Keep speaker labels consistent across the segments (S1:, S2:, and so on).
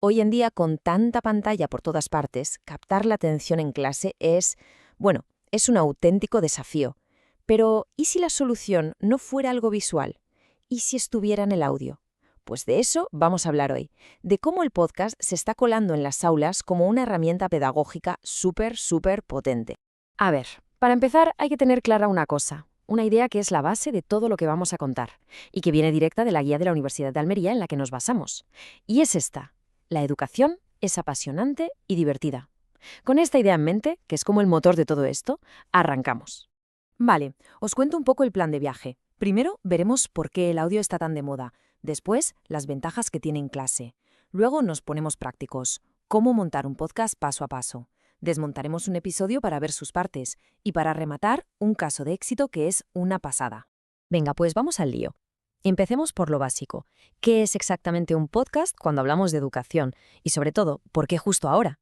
S1: Hoy en día, con tanta pantalla por todas partes, captar la atención en clase es un auténtico desafío. Pero, ¿y si la solución no fuera algo visual? ¿Y si estuviera en el audio? Pues de eso vamos a hablar hoy, de cómo el podcast se está colando en las aulas como una herramienta pedagógica súper potente.
S2: A ver, para empezar hay que tener clara una cosa, una idea que es la base de todo lo que vamos a contar, y que viene directa de la guía de la Universidad de Almería en la que nos basamos. Y es esta: la educación es apasionante y divertida. Con esta idea en mente, que es como el motor de todo esto, arrancamos.
S1: Vale, os cuento un poco el plan de viaje. Primero veremos por qué el audio está tan de moda. Después, las ventajas que tiene en clase. Luego nos ponemos prácticos. Cómo montar un podcast paso a paso. Desmontaremos un episodio para ver sus partes. Y para rematar, un caso de éxito que es una pasada.
S2: Venga, pues vamos al lío. Empecemos por lo básico. ¿Qué es exactamente un podcast cuando hablamos de educación? Y sobre todo, ¿por qué justo ahora?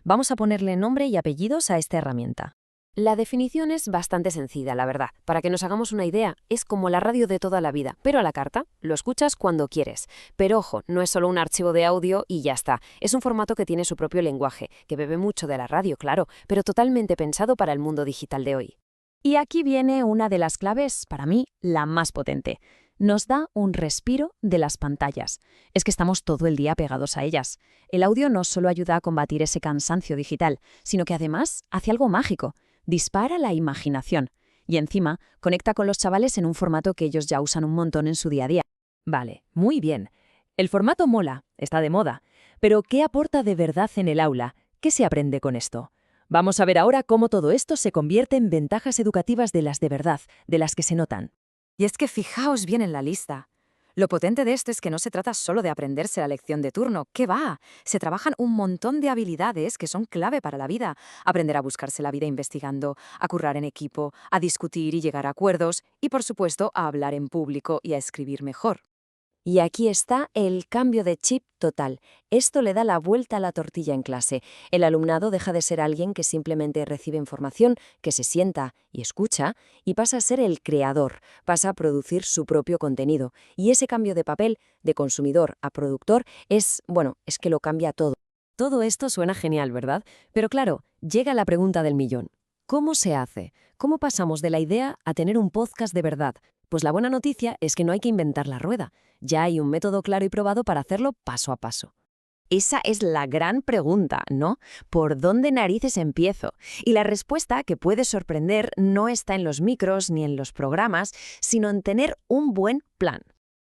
S2: Vamos a ponerle nombre y apellidos a esta herramienta. La definición es bastante sencilla, la verdad. Para que nos hagamos una idea, es como la radio de toda la vida, pero a la carta. Lo escuchas cuando quieres. Pero ojo, no es solo un archivo de audio y ya está. Es un formato que tiene su propio lenguaje, que bebe mucho de la radio, claro, pero totalmente pensado para el mundo digital de hoy. Y aquí viene una de las claves, para mí, la más potente. Nos da un respiro de las pantallas. Es que estamos todo el día pegados a ellas. El audio no solo ayuda a combatir ese cansancio digital, sino que además hace algo mágico. Dispara la imaginación. Y encima, conecta con los chavales en un formato que ellos ya usan un montón en su día a día.
S1: Vale, muy bien. El formato mola, está de moda. Pero ¿qué aporta de verdad en el aula? ¿Qué se aprende con esto? Vamos a ver ahora cómo todo esto se convierte en ventajas educativas de las de verdad, de las que se notan.
S2: Y es que fijaos bien en la lista. Lo potente de esto es que no se trata solo de aprenderse la lección de turno. ¿Qué va? Se trabajan un montón de habilidades que son clave para la vida. Aprender a buscarse la vida investigando, a currar en equipo, a discutir y llegar a acuerdos y, por supuesto, a hablar en público y a escribir mejor. Y aquí está el cambio de chip total. Esto le da la vuelta a la tortilla en clase. El alumnado deja de ser alguien que simplemente recibe información, que se sienta y escucha, y pasa a ser el creador, pasa a producir su propio contenido. Y ese cambio de papel, de consumidor a productor, es que lo cambia todo. Todo esto suena genial, ¿verdad? Pero claro, llega la pregunta del millón. ¿Cómo se hace? ¿Cómo pasamos de la idea a tener un podcast de verdad? Pues la buena noticia es que no hay que inventar la rueda. Ya hay un método claro y probado para hacerlo paso a paso. Esa es la gran pregunta, ¿no? ¿Por dónde narices empiezo? Y la respuesta, que puede sorprender, no está en los micros ni en los programas, sino en tener un buen plan.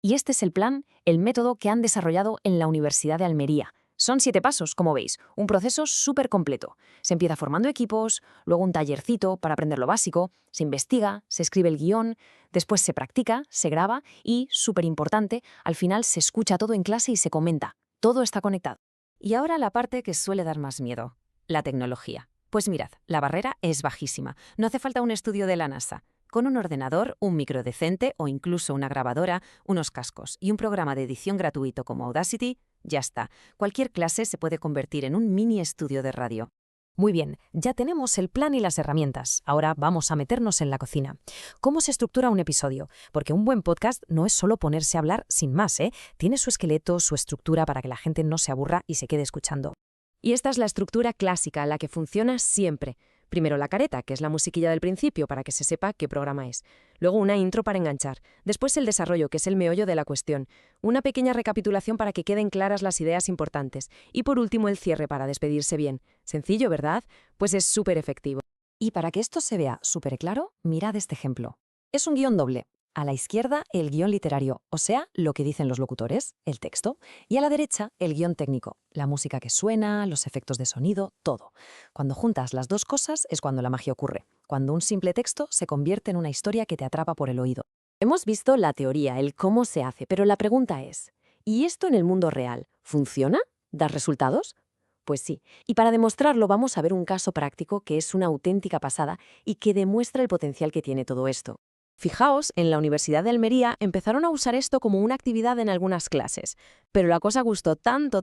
S2: Y este es el plan, el método que han desarrollado en la Universidad de Almería. Son 7 pasos, como veis, un proceso súper completo. Se empieza formando equipos, luego un tallercito para aprender lo básico, se investiga, se escribe el guión, después se practica, se graba y, súper importante, al final se escucha todo en clase y se comenta. Todo está conectado. Y ahora la parte que suele dar más miedo, la tecnología. Pues mirad, la barrera es bajísima. No hace falta un estudio de la NASA. Con un ordenador, un micro decente o incluso una grabadora, unos cascos y un programa de edición gratuito como Audacity, ya está. Cualquier clase se puede convertir en un mini estudio de radio. Muy bien, ya tenemos el plan y las herramientas. Ahora vamos a meternos en la cocina. ¿Cómo se estructura un episodio? Porque un buen podcast no es solo ponerse a hablar sin más, ¿eh? Tiene su esqueleto, su estructura para que la gente no se aburra y se quede escuchando. Y esta es la estructura clásica, la que funciona siempre. Primero la careta, que es la musiquilla del principio para que se sepa qué programa es. Luego una intro para enganchar. Después el desarrollo, que es el meollo de la cuestión. Una pequeña recapitulación para que queden claras las ideas importantes. Y por último el cierre para despedirse bien. Sencillo, ¿verdad? Pues es súper efectivo. Y para que esto se vea súper claro, mirad este ejemplo. Es un guión doble. A la izquierda, el guión literario, o sea, lo que dicen los locutores, el texto, y a la derecha, el guión técnico, la música que suena, los efectos de sonido, todo. Cuando juntas las dos cosas es cuando la magia ocurre, cuando un simple texto se convierte en una historia que te atrapa por el oído. Hemos visto la teoría, el cómo se hace, pero la pregunta es, ¿y esto en el mundo real funciona? ¿Da resultados? Pues sí, y para demostrarlo vamos a ver un caso práctico que es una auténtica pasada y que demuestra el potencial que tiene todo esto. Fijaos, en la Universidad de Almería empezaron a usar esto como una actividad en algunas clases, pero la cosa gustó tanto,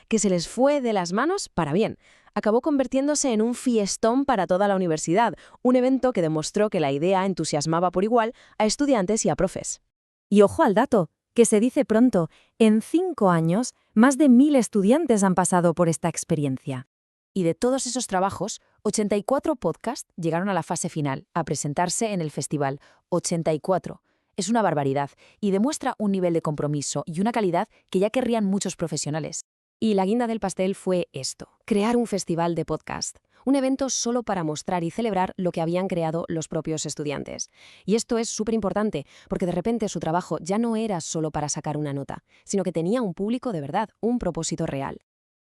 S2: que se les fue de las manos para bien. Acabó convirtiéndose en un fiestón para toda la universidad, un evento que demostró que la idea entusiasmaba por igual a estudiantes y a profes. Y ojo al dato, que se dice pronto. En 5 años, más de 1000 estudiantes han pasado por esta experiencia.
S1: Y de todos esos trabajos, 84 podcasts llegaron a la fase final, a presentarse en el festival. 84. Es una barbaridad y demuestra un nivel de compromiso y una calidad que ya querrían muchos profesionales. Y la guinda del pastel fue esto: crear un festival de podcast. Un evento solo para mostrar y celebrar lo que habían creado los propios estudiantes. Y esto es súper importante, porque de repente su trabajo ya no era solo para sacar una nota, sino que tenía un público de verdad, un propósito real.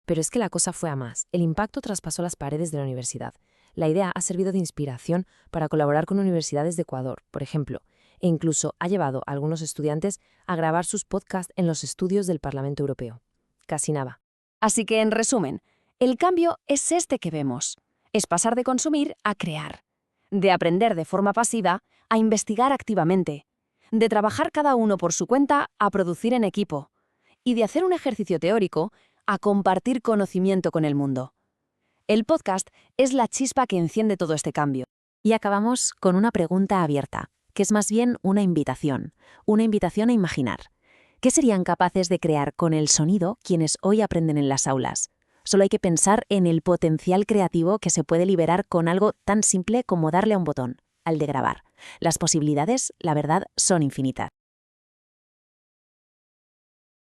S1: Pero es que la cosa fue a más. El impacto traspasó las paredes de la universidad. La idea ha servido de inspiración para colaborar con universidades de Ecuador, por ejemplo, e incluso ha llevado a algunos estudiantes a grabar sus podcasts en los estudios del Parlamento Europeo. Casi nada.
S3: Así que, en resumen, el cambio es este que vemos. Es pasar de consumir a crear, de aprender de forma pasiva a investigar activamente, de trabajar cada uno por su cuenta a producir en equipo, y de hacer un ejercicio teórico a compartir conocimiento con el mundo. El podcast es la chispa que enciende todo este cambio.
S2: Y acabamos con una pregunta abierta, que es más bien una invitación a imaginar. ¿Qué serían capaces de crear con el sonido quienes hoy aprenden en las aulas? Solo hay que pensar en el potencial creativo que se puede liberar con algo tan simple como darle a un botón, al de grabar. Las posibilidades, la verdad, son infinitas.